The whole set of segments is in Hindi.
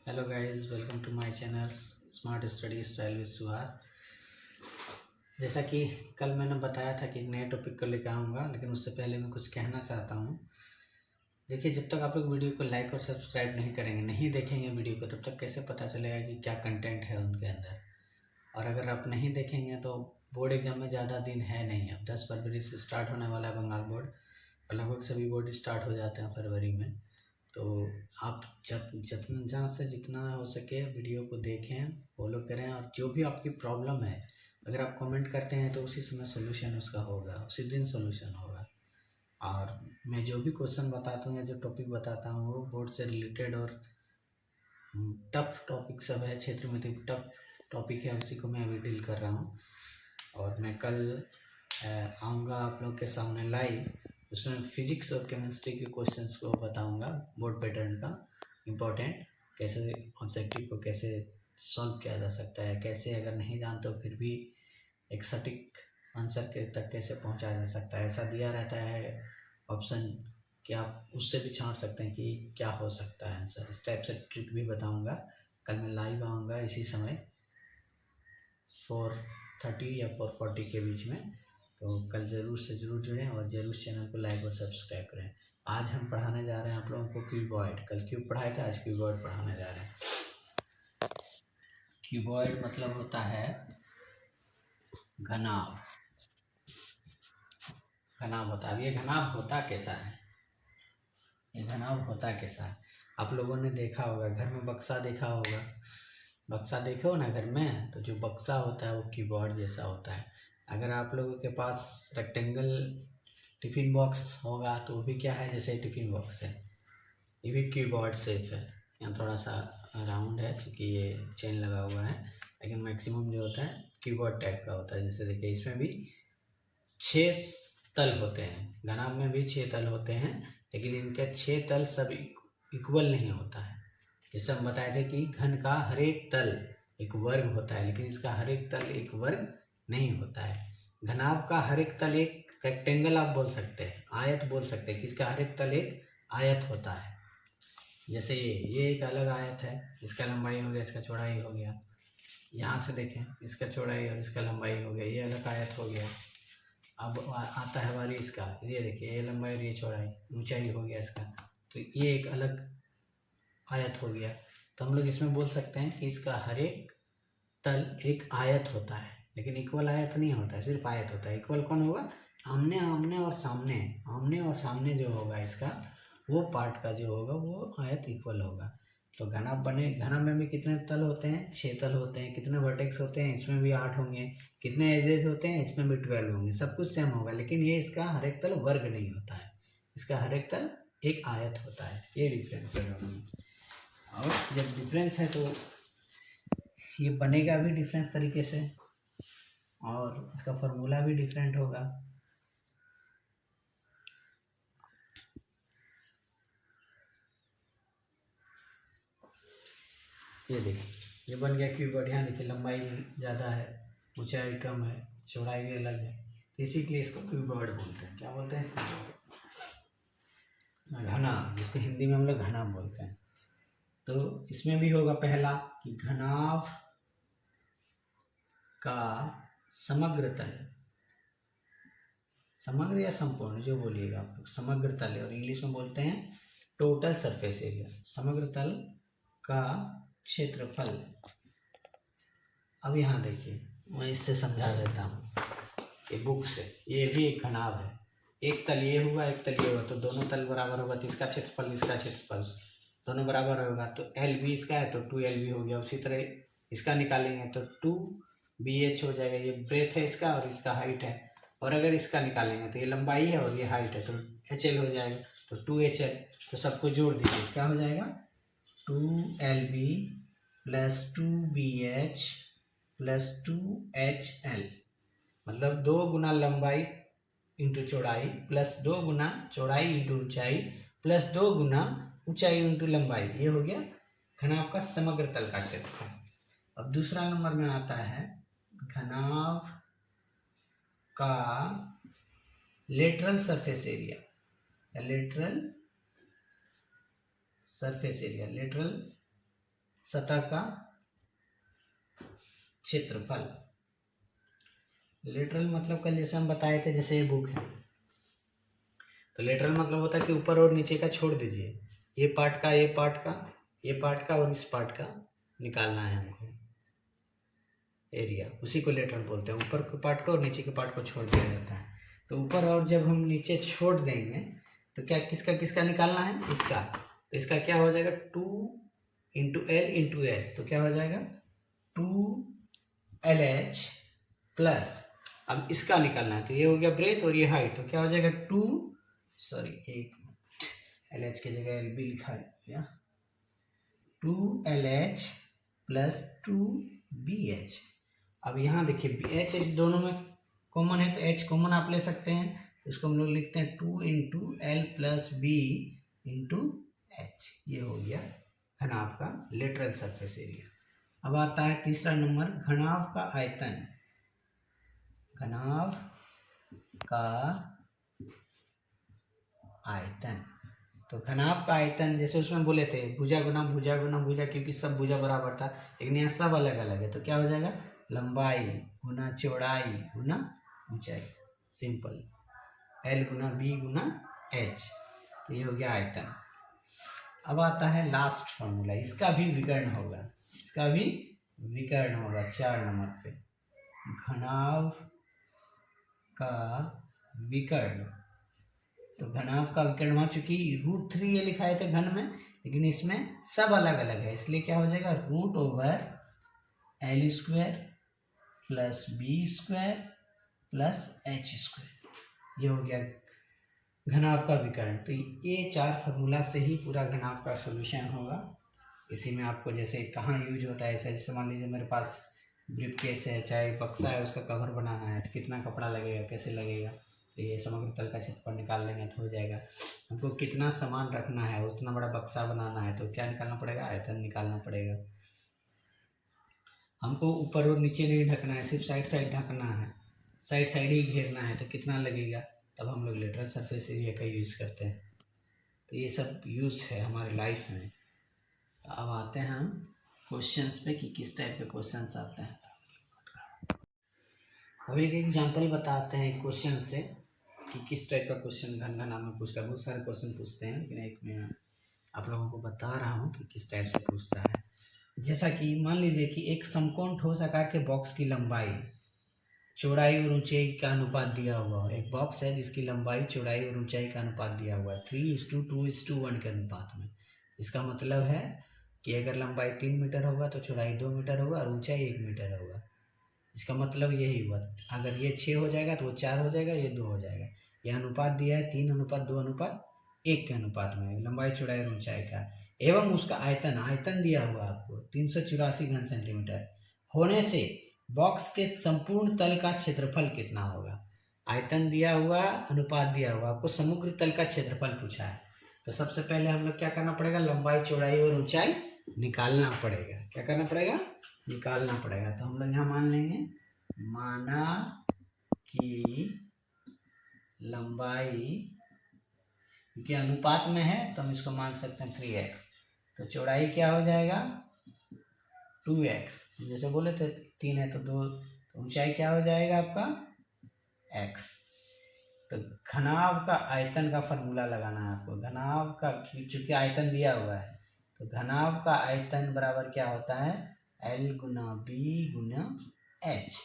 Hello guys, welcome to my channel smart study style with Suhas. जैसा कि कल मैंने बताया था कि एक नए टॉपिक को लेकर आऊँगा, लेकिन उससे पहले मैं कुछ कहना चाहता हूँ। देखिए, जब तक आप लोग वीडियो को लाइक और सब्सक्राइब नहीं करेंगे, नहीं देखेंगे वीडियो को, तब तक कैसे पता चलेगा कि क्या कंटेंट है उनके अंदर। और अगर आप नहीं देखेंगे तो बोर्ड एग्जाम में ज़्यादा दिन है नहीं। अब 10 फरवरी से स्टार्ट होने वाला है बंगाल बोर्ड, और लगभग सभी बोर्ड स्टार्ट हो जाते हैं फरवरी में। तो आप जहाँ से जितना हो सके वीडियो को देखें, फॉलो करें, और जो भी आपकी प्रॉब्लम है अगर आप कमेंट करते हैं तो उसी समय सोल्यूशन उसका होगा, उसी दिन सोल्यूशन होगा। और मैं जो भी क्वेश्चन बताता हूँ या जो टॉपिक बताता हूँ वो बोर्ड से रिलेटेड और टफ टॉपिक सब है, क्षेत्र में टफ टॉपिक है, उसी को मैं अभी डील कर रहा हूँ। और मैं कल आऊँगा आप लोग के सामने लाइव, उसमें फिजिक्स और केमिस्ट्री के क्वेश्चंस को बताऊंगा, बोर्ड पैटर्न का इम्पोर्टेंट, कैसे ऑब्जेक्टिव को कैसे सॉल्व किया जा सकता है, कैसे अगर नहीं जानते तो फिर भी एक सटीक आंसर के तक कैसे पहुंचाया जा सकता है। ऐसा दिया रहता है ऑप्शन कि आप उससे भी छांट सकते हैं कि क्या हो सकता है आंसर। इस टाइप से ट्रिक भी बताऊंगा। कल मैं लाइव आऊँगा इसी समय 4:30 या 4:40 के बीच में। तो कल ज़रूर से ज़रूर जुड़ें और ज़रूर चैनल को लाइक और सब्सक्राइब करें। आज हम पढ़ाने जा रहे हैं आप लोगों को क्यूबॉइड। कल क्यूब पढ़ाए थे, आज क्यूबॉइड पढ़ाने जा रहे हैं। क्यूबॉइड मतलब होता है घनाभ। घनाभ होता है। अब ये घनाभ होता कैसा है, ये घनाभ होता कैसा है? आप लोगों ने देखा होगा, घर में बक्सा देखा होगा, बक्सा देखे हो ना घर में, तो जो बक्सा होता है वो कीबोर्ड जैसा होता है। अगर आप लोगों के पास रेक्टेंगल टिफ़िन बॉक्स होगा तो वो भी क्या है, जैसे टिफ़िन बॉक्स है, ये भी कीबोर्ड शेप है। यहाँ थोड़ा सा राउंड है क्योंकि ये चेन लगा हुआ है, लेकिन मैक्सिमम जो होता है कीबोर्ड टाइप का होता है। जैसे देखिए, इसमें भी 6 तल होते हैं, घनाभ में भी 6 तल होते हैं, लेकिन इनके 6 तल सब इक्वल नहीं होता है। जैसे हम बताए थे कि घन का हर एक तल एक वर्ग होता है, लेकिन इसका हर एक तल एक वर्ग नहीं होता है। घनाभ का हर एक तल एक रेक्टेंगल आप बोल सकते हैं, आयत बोल सकते हैं कि इसका हर एक तल एक आयत होता है। जैसे ये एक अलग आयत है, इसका लंबाई हो गया, इसका चौड़ाई हो गया। यहाँ से देखें, इसका चौड़ाई और इसका लंबाई हो गया, ये अलग आयत हो गया। अब आता है बारी इसका, ये देखिए, ये लंबाई और ये चौड़ाई, ऊंचाई हो गया इसका, तो ये एक अलग आयत हो गया। तो हम लोग इसमें बोल सकते हैं कि इसका हर एक तल एक आयत होता है, लेकिन इक्वल आयत नहीं होता है, सिर्फ आयत होता है। इक्वल कौन होगा? आमने आमने और सामने, आमने और सामने जो होगा इसका, वो पार्ट का जो होगा वो आयत इक्वल होगा। तो घनाभ बने, घनाभ में भी कितने तल होते हैं? 6 तल होते हैं। कितने वर्टेक्स होते हैं? इसमें भी 8 होंगे। कितने एजेस होते हैं? इसमें भी 12 होंगे। सब कुछ सेम होगा, लेकिन ये इसका हर एक तल वर्ग नहीं होता है, इसका हर एक तल एक आयत होता है। ये डिफरेंस है दोनों में। और जब डिफरेंस है तो ये बनेगा भी डिफरेंस तरीके से, और इसका फॉर्मूला भी डिफरेंट होगा। ये देखिए, ये बन गया क्यूबॉइड। यहाँ देखिए, लंबाई ज़्यादा है, ऊंचाई कम है, चौड़ाई भी अलग है, इसीलिए इसको क्यूबॉइड बोलते हैं। क्या बोलते हैं? घना, जिसको हिंदी में हम लोग घना बोलते हैं। तो इसमें भी होगा पहला कि घनाभ का समग्र तल, समग्र या संपूर्ण जो बोलिएगा आप लोग, समग्र तल है, और इंग्लिश में बोलते हैं टोटल सरफेस एरिया। समग्र तल का क्षेत्रफल। अब यहाँ देखिए, मैं इससे समझा देता हूँ ये बुक से। ये भी एक घनाभ है, एक तल ये हुआ, एक तल ये हुआ, तो दोनों तल बराबर होगा, तो इसका क्षेत्रफल इसका क्षेत्रफल दोनों बराबर होगा, तो एल बी इसका है तो 2 LB हो गया। उसी तरह इसका निकालेंगे तो 2BH हो जाएगा। ये ब्रेथ है इसका और इसका हाइट है, और अगर इसका निकालेंगे तो ये लंबाई है और ये हाइट है, तो HL हो जाएगा, तो 2HL। तो सबको जोड़ दीजिए, क्या हो जाएगा? 2LB plus 2BH plus 2HL, मतलब 2 गुना लंबाई इंटू चौड़ाई प्लस 2 गुना चौड़ाई इंटू ऊंचाई प्लस 2 गुना ऊंचाई इंटू लंबाई। ये हो गया घनाभ का समग्र तल का क्षेत्रफल। अब दूसरा नंबर में आता है घनाभ का lateral surface area, lateral surface area, lateral सतह का क्षेत्रफल। लेटरल मतलब कल जैसे हम बताए थे, जैसे ये बुक है तो लेटरल मतलब होता है कि ऊपर और नीचे का छोड़ दीजिए, ये पार्ट का, ये पार्ट का, ये पार्ट का और इस पार्ट का निकालना है हमको एरिया, उसी को लेटरल बोलते हैं। ऊपर के पार्ट को और नीचे के पार्ट को छोड़ दिया जाता है। तो ऊपर और जब हम नीचे छोड़ देंगे तो क्या किसका किसका निकालना है, इसका। तो इसका क्या हो जाएगा 2 × L × H, तो क्या हो जाएगा 2LH प्लस, अब इसका निकालना है तो ये हो गया ब्रेथ और ये हाइट, तो क्या हो जाएगा 1 LH की जगह LB लिखा है 2LH प्लस 2BH। अब यहाँ देखिए एच एच दोनों में कॉमन है तो एच कॉमन आप ले सकते हैं, तो इसको हम लोग लिखते हैं 2 × L + B × H। ये हो गया घनाभ का लेटरल सरफेस एरिया। अब आता है तीसरा नंबर, घनाभ का आयतन। घनाभ का आयतन, तो घनाभ का आयतन जैसे उसमें बोले थे भुजा गुना भुजा गुना भुजा, क्योंकि सब भुजा बराबर था, लेकिन यहाँ सब अलग अलग है। तो क्या हो जाएगा लंबाई गुना चौड़ाई गुना ऊंचाई, सिंपल, L × B × H। तो ये हो गया आयतन। अब आता है लास्ट फॉर्मूला, इसका भी विकर्ण होगा, इसका भी विकर्ण होगा 4 नंबर पे, घनाभ का विकर्ण। तो घनाभ का विकर्ण हो, चूंकि √3 ये लिखाए थे घन में, लेकिन इसमें सब अलग अलग है, इसलिए क्या हो जाएगा √L² + B² + H²। ये हो गया घनाभ का विकर्ण। तो ये 4 फार्मूला से ही पूरा घनाभ का सॉल्यूशन होगा। इसी में आपको जैसे कहाँ यूज होता है, ऐसा जैसे मान लीजिए मेरे पास ब्रीफकेस है, चाहे बक्सा है, उसका कवर बनाना है तो कितना कपड़ा लगेगा, कैसे लगेगा, तो ये समग्र तल का क्षेत्रफल निकाल लेंगे तो हो जाएगा। हमको कितना सामान रखना है, उतना बड़ा बक्सा बनाना है तो क्या निकालना पड़ेगा, आयतन निकालना पड़ेगा। हमको ऊपर और नीचे नहीं ढकना है, सिर्फ साइड साइड ढकना है, साइड साइड ही घेरना है, तो कितना लगेगा, तब हम लोग लेटरल सरफेस एरिया का यूज़ करते हैं। तो ये सब यूज़ है हमारे लाइफ में। तो अब आते हैं हम क्वेश्चंस पे कि किस टाइप के क्वेश्चंस आते हैं। अब एक एग्जांपल बताते हैं क्वेश्चन से कि किस टाइप का क्वेश्चन घन घना में पूछता है। बहुत सारे क्वेश्चन पूछते हैं, लेकिन एक मैं आप लोगों को बता रहा हूँ कि किस टाइप से पूछता है। जैसा कि मान लीजिए कि एक समकोण ठोस आकार के बॉक्स की लंबाई चौड़ाई और ऊंचाई का अनुपात दिया हुआ है। एक बॉक्स है जिसकी लंबाई चौड़ाई और ऊंचाई का अनुपात दिया हुआ है 3:2:1 के अनुपात में। इसका मतलब है कि अगर लंबाई 3 मीटर होगा तो चौड़ाई 2 मीटर होगा और ऊंचाई 1 मीटर होगा। इसका मतलब यही हुआ, अगर ये 6 हो जाएगा तो वो 4 हो जाएगा, ये 2 हो जाएगा। यह अनुपात दिया है 3:2:1 के अनुपात में लंबाई चौड़ाई और ऊंचाई का, एवं उसका आयतन, आयतन दिया हुआ आपको 384 घन सेंटीमीटर होने से बॉक्स के संपूर्ण तल का क्षेत्रफल कितना होगा। आयतन दिया हुआ, अनुपात दिया हुआ, आपको समग्र तल का क्षेत्रफल पूछा है। तो सबसे पहले हम लोग क्या करना पड़ेगा, लंबाई चौड़ाई और ऊंचाई निकालना पड़ेगा। क्या करना पड़ेगा, निकालना पड़ेगा। तो हम लोग यहाँ मान लेंगे, माना कि लंबाई, क्योंकि अनुपात में है तो हम इसको मान सकते हैं 3x, तो चौड़ाई क्या हो जाएगा 2x, जैसे बोले थे 3 है तो 2, तो ऊंचाई क्या हो जाएगा आपका x। तो घनाभ का आयतन का फॉर्मूला लगाना है आपको। घनाभ का, चूंकि आयतन दिया हुआ है तो घनाभ का आयतन बराबर क्या होता है L × B × H।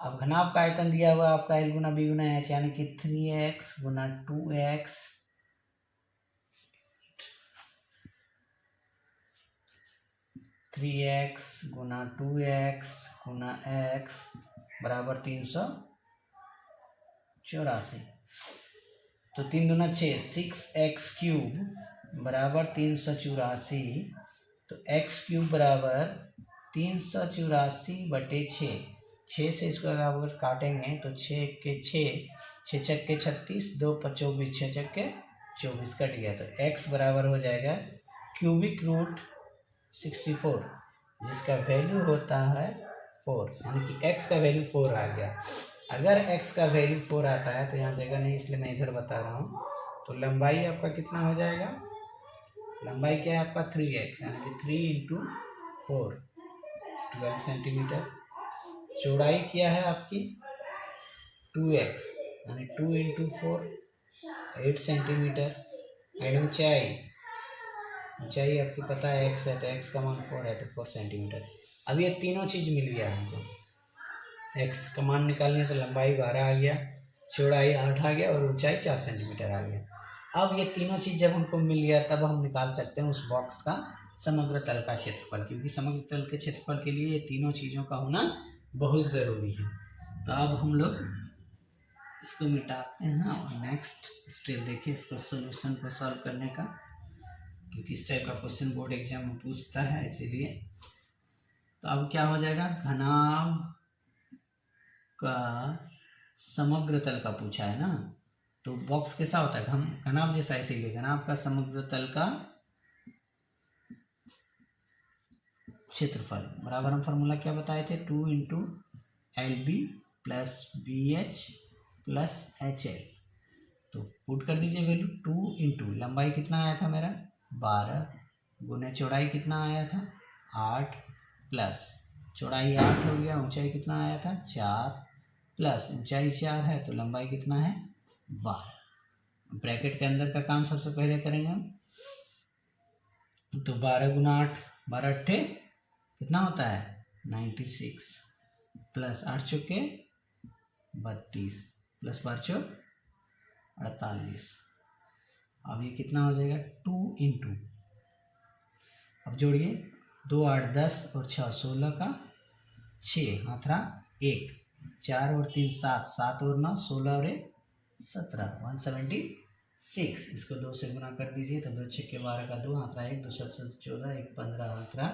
अब घनाभ का आयतन दिया हुआ आपका L × B × H, यानी कि 3x × 2x 3x × 2x × x बराबर 384। तो 3 दूना 6, 6x³ बराबर 384। तो x³ बराबर 384/6। 6 से इसको अगर काटेंगे तो 6 के 6, 6 छक्के 36, 2 × 24, 6 छक्के 24 कट गया। तो x बराबर हो जाएगा क्यूबिक रूट 64, जिसका वैल्यू होता है 4, यानी कि x का वैल्यू 4 आ गया। अगर x का वैल्यू 4 आता है तो यहाँ जगह नहीं, इसलिए मैं इधर बता रहा हूँ। तो लंबाई आपका कितना हो जाएगा लंबाई क्या है आपका 3x, यानी कि 3 इंटू 4 12 सेंटीमीटर। चौड़ाई क्या है आपकी 2x, यानी 2 इंटू 4 8 सेंटीमीटर। एंड ऊंचाई आपको पता है x है, तो x का मान 4 है, तो 4 सेंटीमीटर। अब ये तीनों चीज़ मिल गया हमको। x का मान निकालने तो लंबाई 12 आ गया, चौड़ाई 8 आ गया और ऊंचाई 4 सेंटीमीटर आ गया। अब ये तीनों चीज़ जब हमको मिल गया तब हम निकाल सकते हैं उस बॉक्स का समग्र तल का क्षेत्रफल, क्योंकि समग्र तल के क्षेत्रफल के लिए ये तीनों चीज़ों का होना बहुत ज़रूरी है। तो अब हम लोग इसको मिटाते हैं और नेक्स्ट स्टेप देखिए इसको सोल्यूशन को सॉल्व करने का, क्योंकि इस टाइप का क्वेश्चन बोर्ड एग्जाम में पूछता है इसीलिए। तो अब क्या हो जाएगा, घनाभ का समग्र तल का पूछा है ना, तो बॉक्स कैसा होता है, घनाभ जैसा, इसीलिए घनाभ का समग्र तल का क्षेत्रफल बराबर हम फॉर्मूला क्या बताए थे, 2 into LB plus BH plus HL। तो पुट कर दीजिए वैल्यू, 2 इंटू लंबाई कितना आया था मेरा 12 गुने चौड़ाई कितना आया था 8 प्लस चौड़ाई 8 हो गया, ऊंचाई कितना आया था 4 प्लस ऊंचाई 4 है तो लंबाई कितना है 12। ब्रैकेट के अंदर का काम सबसे पहले करेंगे हम, तो 12 गुना 8 12 अट्ठे कितना होता है 96 प्लस 8 चौके 32 प्लस 12 चौक 48। अब ये कितना हो जाएगा 2 इंटू, अब जोड़िए 2 8 10 और 6 16 का 6 हाथरा 1 4 और 3 7 7 और 9 16 और 1 17 176। इसको 2 से गुना कर दीजिए तो 2 6 के 12 का 2 हाथरा 1 2 7 14 1 15 हाथरा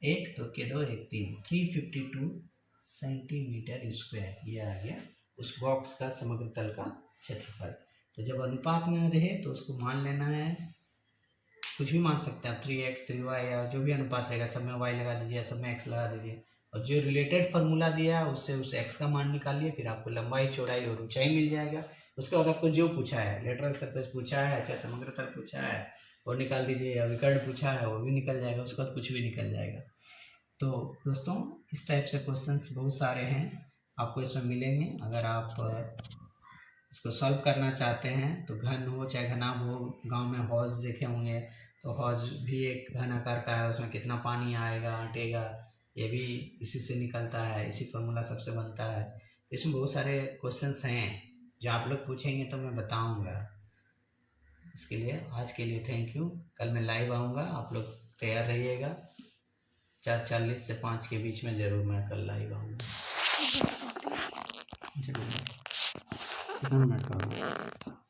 1 2 के 2 1 3 352 सेंटीमीटर स्क्वायर। ये आ गया उस बॉक्स का समग्र तल का क्षेत्रफल। तो जब अनुपात में रहे तो उसको मान लेना है, कुछ भी मान सकते हैं आप 3x 3y या जो भी अनुपात रहेगा सब में y लगा दीजिए, सब में x लगा दीजिए और जो रिलेटेड फार्मूला दिया है उससे उस x का मान निकालिए, फिर आपको लंबाई चौड़ाई और ऊंचाई मिल जाएगा। उसके बाद आपको जो पूछा है लेटरल सरफेस पूछा है, अच्छा समग्र तल पूछा है वो निकाल दीजिए, या विकर्ण पूछा है वो भी निकल जाएगा, उसके बाद कुछ भी निकल जाएगा। तो दोस्तों इस टाइप से क्वेश्चंस बहुत सारे हैं आपको इसमें मिलेंगे। अगर आप इसको सॉल्व करना चाहते हैं तो घन हो चाहे घनाभ हो, गांव में हौज देखे होंगे तो हौज भी एक घन आकार का है, उसमें कितना पानी आएगा हटेगा ये भी इसी से निकलता है, इसी फार्मूला सबसे बनता है। इसमें बहुत सारे क्वेश्चंस हैं जो आप लोग पूछेंगे तो मैं बताऊंगा। इसके लिए आज के लिए थैंक यू। कल मैं लाइव आऊँगा, आप लोग तैयार रहिएगा। 4:40 से 5 के बीच में ज़रूर मैं कल लाइव आऊँगा। कितना मिनट का होगा?